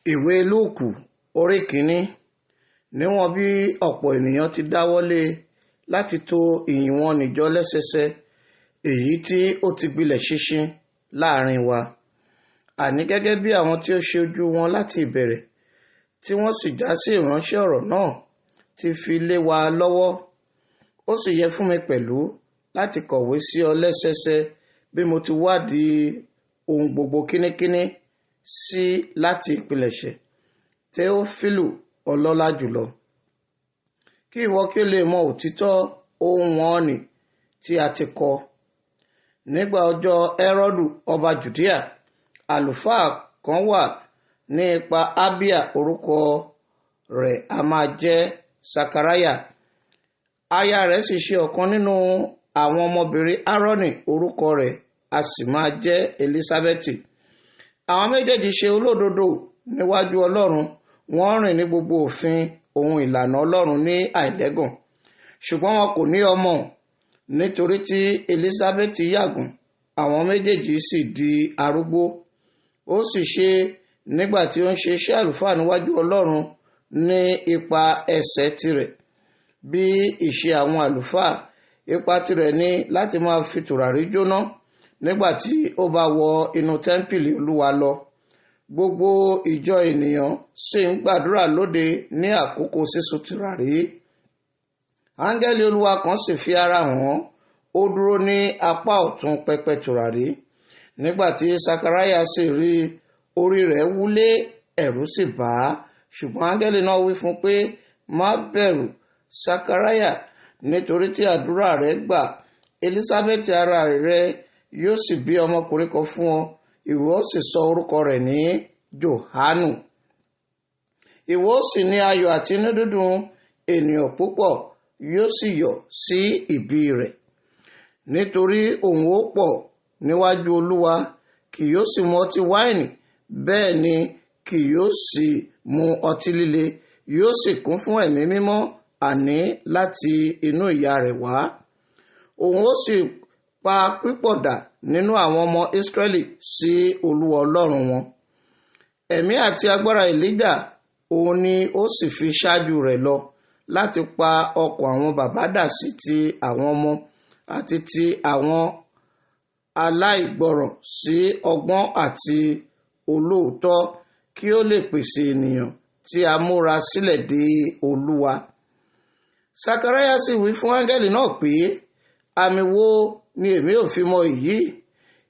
Ìwé Lúùkù orí kìíní. Níwọ̀n bí ọ̀pọ̀ ènìyàn ti dáwọ́lé láti tò ìyìn wọn níjọ lẹ́sẹsẹ, èyí tí ó ti gbilẹ̀ ṣinṣin láàrin wa, àní gẹ́gẹ́ bí àwọn tí ó ṣe ojú wọn láti ìbẹ̀rẹ̀, tí wọ́n sì já sí ìránṣẹ́ ọ̀rọ̀ náà ti fi lé wa lọ́wọ́. Ó sì yẹ fún mi pẹ̀lú láti kọ̀wé sí ọ lẹ́sẹsẹ bí mo ti wádìí ohun gbogbo kínníkínní sí láti ìpilẹ̀ṣẹ̀. Teofilu ọlọ́lá jùlọ, kí ìwọ kí o lè mọ òtítọ́ ohun wọn nì tí a ti kọ. Nígbà ọjọ́ Hẹ́rọ́dù ọba Jùdíà, àlùfáà kan wà ní ipa Abia, orúkọ rẹ̀ a máa jẹ́ Sakaraya. Aya rẹ̀ sì ṣe ọ̀kan nínú àwọn ọmọbìnrin Aaroni, orúkọ rẹ̀ a sì máa jẹ́ Elisabeti. Àwọn méjèèjì ṣe olódodo níwájú Ọlọ́run, wọ́n rìn ní gbogbo òfin ohun ìlànà Ọlọ́run ní àìlẹ́gàn. Ṣùgbọ́n wọn kò ní ọmọ, nítorí tí Elisabeti yàgàn, àwọn méjèèjì sì di arúgbó. Ó sì ṣe nígbà tí ó ń ṣe iṣẹ́ àlùfáà níwájú Ọlọ́run ní ipa ẹsẹ̀ tirẹ̀, bí ìṣe àwọn àlùfáà, ipa tirẹ̀ ní láti máa fi tùràrí jóná nígbà tí ó bá wọ inú tẹ́ḿpìlì Olúwa lọ. Gbogbo ìjọ ènìyàn sì ń gbàdúrà lóde ní àkókò sísun tùràrí. Áńgẹ́lì Olúwa kan sì fi ara hàn, ó dúró ní apá ọ̀tún pẹpẹ tùràrí. Nígbà tí Sakaraya sì rí, orí rẹ̀ wúlé, ẹ̀rù sì bà á. Ṣùgbọ́n áńgẹ́lì náà wí fún un pé, má bẹ̀rù Sakaraya, nítorí tí àdúrà rẹ̀ gbà. Elisabeti aya rẹ̀ yóò sì bí ọmọkùnrin kan fún ọ, ìwọ ó sì sọ orúkọ rẹ̀ ní Jòhánù. Ìwọ ó sì ní ayọ̀ àti inú dídùn, ènìyàn púpọ̀ yóò sì yọ̀ sí ìbí rẹ̀. Nítorí òun ó pọ̀ níwájú Olúwa, kì yóò sì mu ọtí wáìnì, bẹ́ẹ̀ ni kì yóò sì mu ọtí líle, yóò sì kún fún ẹ̀mí mímọ́, àní láti inú ìyá rẹ̀ wá. Òun ó sì pa pípọ̀ dà nínú àwọn ọmọ Ísírẹ́lì sí Olúwa Ọlọ́run wọn. Ẹ̀mí àti agbára Èlíjà òun ni ó sì fi ṣáájú rẹ̀ lọ láti pa ọkàn àwọn bàbá dà sí ti àwọn ọmọ, àti ti àwọn aláìgbọràn sí ọgbọ́n àti olóòótọ́, kí ó lè pèsè ènìyàn tí a múra sílẹ̀ dé Olúwa. Sakaraya sì wí fún áńgẹ́lì náà pé, àmì wo ni èmi ò fi mọ èyí?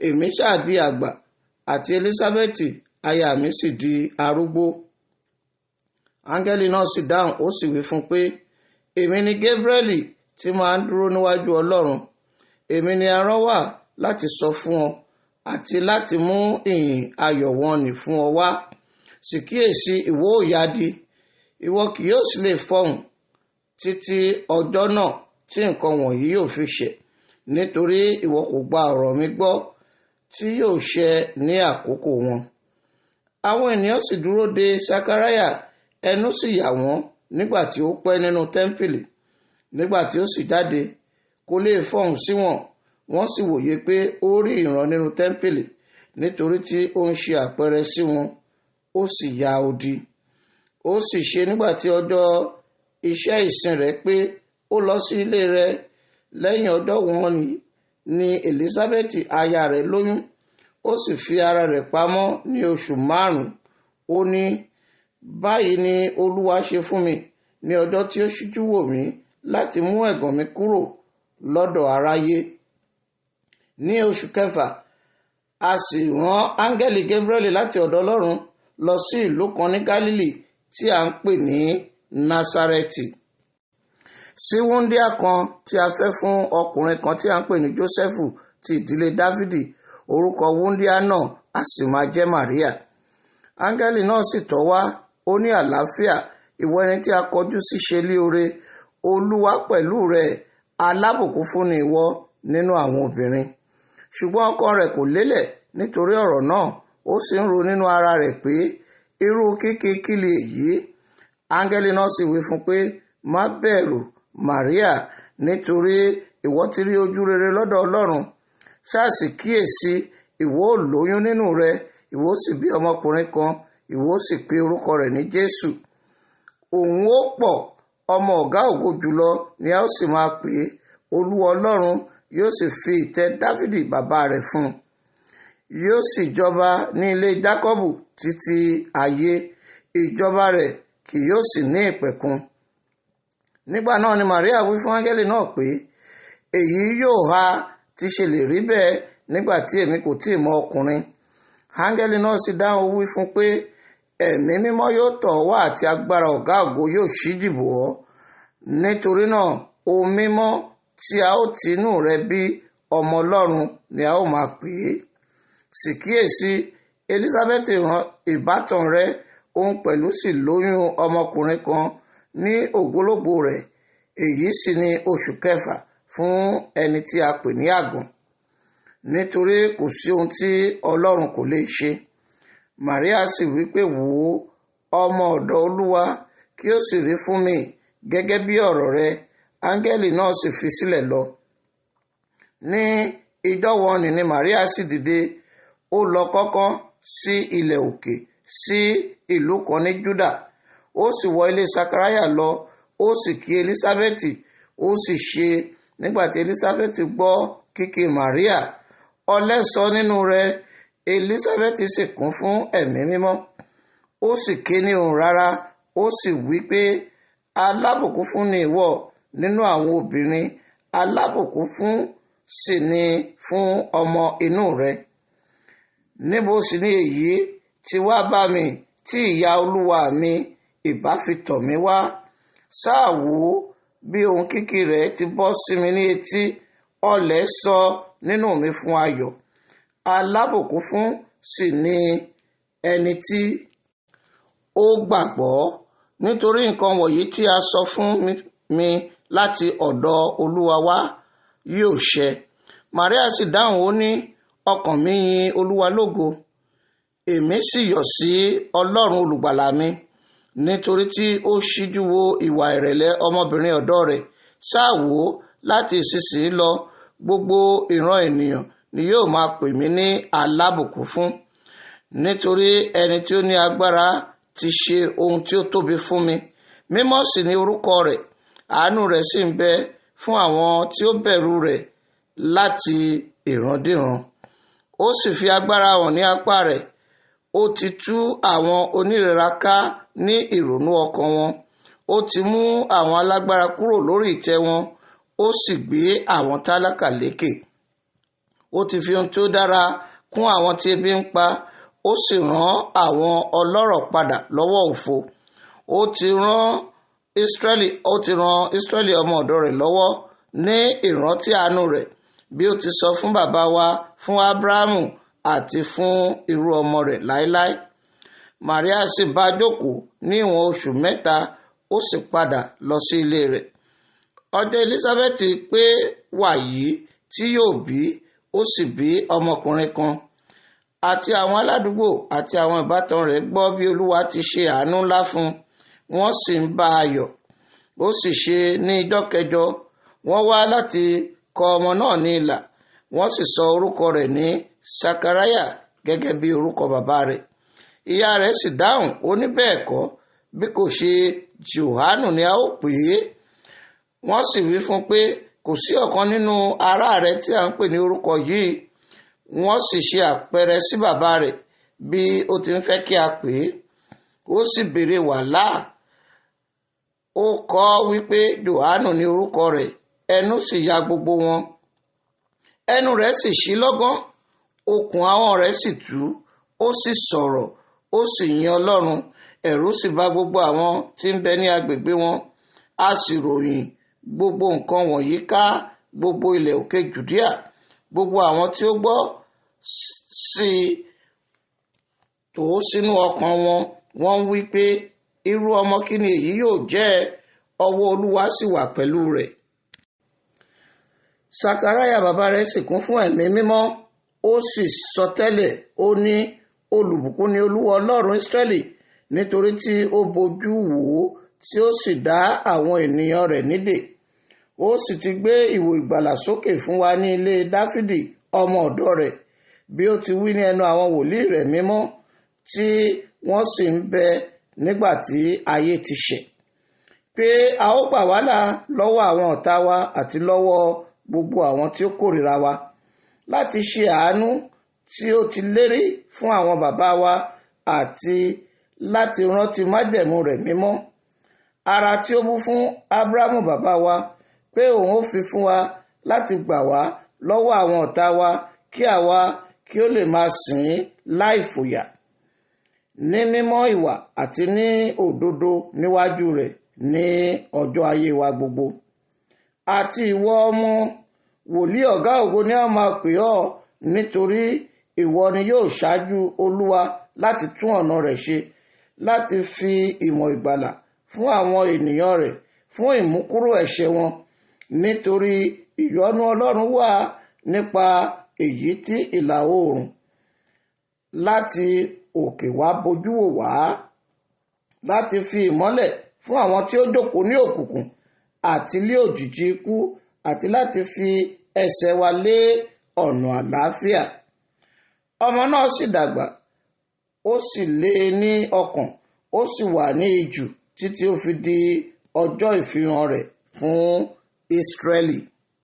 Èmi ṣáà di àgbà, àti Elisabeti aya mi sì di arúgbó. Áńgẹ́lì náà sì dáhùn, ó sì wí fún pé, èmi ni Gabrieli tí máa ń dúró níwájú Ọlọ́run. Èmi ni a rán wá láti sọ fún ọ, àti láti mú ìyìn ayọ̀ wọn nì fún ọ wá. Sì kíyèsí, ìwọ ó yádi, ìwọ kì yóò sì lè fọhùn títí ọjọ́ náà tí nǹkan wọ̀nyí yóò fi ṣẹ, nítorí ìwọ kò gba ọ̀rọ̀ mi gbọ́ tí yóò ṣẹ ní àkókò wọn. Àwọn ènìyàn sì dúró de Sakaraya, ẹnu sì yà wọ́n nígbà tí ó pẹ́ nínú tẹ́ḿpìlì. Nígbà tí ó sì jáde, kò lè fọhùn sí wọn. Wọ́n sì wòye pé ó rí ìran nínú tẹ́ḿpìlì, nítorí tí ó ń ṣe àpẹẹrẹ sí wọn, ó sì ya odi. Ó sì ṣe nígbà tí ọjọ́ iṣẹ́ ìsìn rẹ̀ pé, ó lọ sí ilé rẹ̀. Lẹ́yìn ọjọ́ wọn ni Elisabeti aya rẹ̀ lóyún, ó sì fi ara rẹ̀ pamọ́ ní oṣù 5. Ó ní, báyìí ni Olúwa ṣe fún mi ní ọjọ́ tí ó ṣíjú wò mí láti mú ẹ̀gàn mi kúrò lọ́dọ̀ aráyé. Ní oṣù 6, a sì rán áńgẹ́lì Gabrieli láti ọ̀dọ̀ Ọlọ́run lọ sí ìlú kan ní Gálílì tí a ń pè ní Násárẹ́tì, sí wúńdíá kan tí a fẹ́ fún ọkùnrin kan tí a ń pè ní Jósẹ́fù ti ìdílé Dáfídì. Orúkọ wúńdíá náà a sì máa jẹ́ Màríà. Áńgẹ́lì náà sì tọ̀ wá, ó ní, àlàáfíà, ìwọ ẹni tí a kọjú sí ṣe lóore, Olúwa pẹ̀lú rẹ, alábùkún fún ni ìwọ nínú àwọn obìnrin. Ṣùgbọ́n ọkàn rẹ̀ kò lélẹ̀ nítorí ọ̀rọ̀ náà, ó sì ń ro nínú ara rẹ̀ pé, irú kíkí kí lè èyí? Áńgẹ́lì náà sì wí fún pé, má bẹ̀rù Màríà, nítorí ìwọ ti rí ojú rere lọ́dọ̀ Ọlọ́run. Ṣáà sì kíyèsí, ìwọ ó lóyún nínú rẹ, ìwọ ó sì bí ọmọkùnrin kan, ìwọ ó sì pe orúkọ rẹ̀ ní Jésù. Òun ó pọ̀, ọmọ ọ̀gá ògo jùlọ ni a ó sì máa pè é. Olúwa Ọlọ́run yóò sì fi ìtẹ́ Dáfídì bàbá rẹ̀ fún un. Yóò sì jọba ní ilé Jákọ́bù títí ayé, ìjọba rẹ̀ kì yóò sì ní ìpẹ̀kun. Nígbà náà ni Màríà wí fún áńgẹ́lì náà pé, èyí yóò ha ti ṣe lè rí bẹ́ẹ̀ nígbà tí èmi kò tíì mọ ọkùnrin? Áńgẹ́lì náà sì dáhùn wí fún pé, ẹ̀mí mímọ́ yóò tọ̀ ọ́ wá àti agbára ọ̀gá ògo yóò ṣíji bò ọ́. Nítorí náà ohun mímọ́ tí a ó ti inú rẹ bí ọmọ Ọlọ́run ni a ó máa pè é. Sì kíyèsí, Elísábẹ́tì ìbátan rẹ, òun pẹ̀lú sì lóyún ọmọkùnrin kan ní ògbólógbòó rẹ̀. Èyí sì ni oṣù kẹfà fún ẹni tí a pè ní àgàn, nítorí kò sí ohun tí Ọlọ́run kò lè ṣe. Màríà sì wí pé, wò ó, ọmọ ọ̀dọ̀ Olúwa, kí ó sì rí fún mi gẹ́gẹ́ bí ọ̀rọ̀ rẹ. Áńgẹ́lì náà sì fi sílẹ̀ lọ. Ní ijọ́ wọ̀n-ọn-nì ni Màríà sì dìde, ó lọ kọ́kọ́ sí ilẹ̀ òkè sí ìlú kan ní Júdà. Ó sì wọ ilé Sakaraya lọ, ó sì kí Elísábẹ́tì. Ó sì ṣe, nígbà tí Elísábẹ́tì gbọ́ kíkí Màríà, ọlẹ́ sọ nínú rẹ̀. Elísábẹ́tì sì kún fún ẹ̀mí mímọ́. Ó sì ké ní ohùn rárá, ó sì wí pé, alábùkún fún ni ìwọ nínú àwọn obìnrin, alábùkún fún sì ni fún ọmọ inú rẹ. Níbo sì ni èyí ti wá bá mi tí ìyá olúwa mi ìbá fi tọ̀ mí wá? Sáà wò ó, bí ohun kíkí rẹ̀ ti bọ́ sí mi ní etí, ọlẹ̀ sọ nínú mi fún ayọ̀. Alábùkún fún sì ni ẹni tí ó gbàgbọ́, nítorí nǹkan wọ̀nyí tí a sọ fún mi láti ọ̀dọ̀ Olúwa wá yóò ṣẹ. Màríà sì dáhùn, ó ní, ọkàn mi yin Olúwa lógo, èmi sì yọ̀ sí Ọlọ́run olùgbàlà mi, nítorí tí ó ṣíjú wo ìwà ìrẹ̀lẹ̀ ọmọbìnrin ọ̀dọ̀ rẹ̀. Sáà wò ó, láti ìsinsìnyí lọ gbogbo ìran ènìyàn ni yóò máa pè mí ní alábùkún fún, nítorí ẹni tí ó ní agbára ti ṣe ohun tí ó tóbi fún mi. Mímọ́ sì ni orúkọ rẹ̀, àánú rẹ̀ sì ń bẹ fún àwọn tí ó bẹ̀rù rẹ̀ láti ìrandíran. Ó sì fi agbára hàn ní apá rẹ̀. Ó ti tú àwọn onírera ká ní ìrònú ọkàn wọn. Ó ti mú àwọn alágbára kúrò lórí ìtẹ́ wọn. Ó sì gbé àwọn tálákà lékè. Ó ti fi ohun tí ó dára kún àwọn tí ebi ń pa. Ó sì rán àwọn ọlọ́rọ̀ padà lọ́wọ́ òfo. Ó ti ran Ísírẹ́lì ọmọ ọ̀dọ̀ rẹ̀ lọ́wọ́ ní ìrántí àánú rẹ̀, bí ó ti sọ fún bàbá wa, fún Ábúráhámù àti fún irú ọmọ rẹ̀ láéláé. Màríà sì bá jókòó ní ìwọ̀n oṣù mẹ́ta, ó sì padà lọ sí ilé rẹ̀. Ọjọ́ Elísábẹ́tì pé wàyí tí yóò bí, ó sì bí ọmọkùnrin kan. Àti àwọn aládùúgbò àti àwọn ìbátan rẹ̀ gbọ́ bí Olúwa ti ṣe àánú ńlá fún un, wọ́n sì ń bá a yọ̀. Ó sì ṣe ní ijọ́ kẹjọ, wọ́n wá láti kọ ọmọ náà ní ilà. Wọ́n sì sọ orúkọ rẹ̀ ní Sakaraya gẹ́gẹ́ bí orúkọ bàbá rẹ̀. Ìyá rẹ̀ sì dáhùn, ó ní, bẹ́ẹ̀ kọ́, bí kò ṣe Jòhánù ni a ó pè é. Wọ́n sì wí fún un pé, kò sí ọ̀kan nínú ará rẹ̀ tí a ń pè ní orúkọ yìí. Wọ́n sì ṣe àpẹẹrẹ sí bàbá rẹ̀ bí ó ti ń fẹ́ kí a pè é. Ó sì béèrè wàhálà. Ó kọ wípé Jòhánù ni orúkọ rẹ̀. Ẹnu sì ya gbogbo wọn. Ẹnu rẹ̀ sì ṣí lọ́gán, okùn ahọ́n rẹ̀ sì tú. Ó sì sọ̀rọ̀, ó sì yin Ọlọ́run. Ẹ̀rù sì bà gbogbo àwọn tí ń bẹ ní agbègbè wọn. A sì ròyìn gbogbo nǹkan wọ̀nyí ká gbogbo ilẹ̀ òkè Jùdíà. Gbogbo àwọn tí ó gbọ́ sí tò sínú ọkàn wọn, wọ́n ń wí pé, irú ọmọ kí ni èyí yóò jẹ́? Ọwọ́ Olúwa sì wà pẹ̀lú rẹ̀. Sakaraya bàbá rẹ̀ sì kún fún ẹ̀mí mímọ́. Ó sì sọtẹ́lẹ̀, ó ní, olùbùkún ni Olúwa Ọlọ́run Ísírẹ́lì, nítorí tí ó bojú wò ó, tí ó sì dá àwọn ènìyàn rẹ̀ nídè. Ó sì ti gbé ìwò ìgbàlà sókè fún wa ní ilé Dáfídì ọmọ ọ̀dọ̀ rẹ̀, bí ó ti wí ní ẹnu àwọn wòlíì rẹ̀ mímọ́ tí wọ́n sì ń bẹ nígbà tí ayé ti ṣẹ̀, pé a ó gbà wá là lọ́wọ́ àwọn ọ̀tá wa àti lọ́wọ́ gbogbo àwọn tí ó kórìíra wa, láti ṣe àánú tí ó ti lérí fún àwọn bàbá wa àti láti rántí májẹ̀mú rẹ̀ mímọ́, ara tí ó bú fún Ábúráhámù bàbá wa, pé òun ó fi fún wa láti gbà wá lọ́wọ́ àwọn ọ̀tá wa, kí àwa kí ó lè máa sìn ín láì fòyà, ní mímọ́ ìwà àti ní òdodo níwájú rẹ̀ ní ọjọ́ ayé wa gbogbo. Àti ìwọ ọmọ wòlíì ọ̀gá ògo ni a máa pè ọ́, nítorí ìwọ ni yóò ṣáájú Olúwa láti tún ọ̀nà rẹ̀ ṣe, láti fi ìmọ̀ ìgbàlà fún àwọn ènìyàn rẹ̀, fún ìmúkúrò ẹ̀ṣẹ̀ wọn, nítorí ìyọ́nú Ọlọ́run wà nípa èyí tí ìlà oòrùn láti òkè wá bojú wò wá, láti fi ìmọ́lẹ̀ fún àwọn tí ó jókòó ní òkùnkùn àti lé òjìji ikú, àti láti fi ẹsẹ̀ wa lé ọ̀nà àlàáfíà. Ọmọ náà sì dàgbà, ó sì lé ní ọkàn, ó sì wà ní ijù títí ó fi di ọjọ́ ìfihàn rẹ̀ fún Ísírẹ́lì.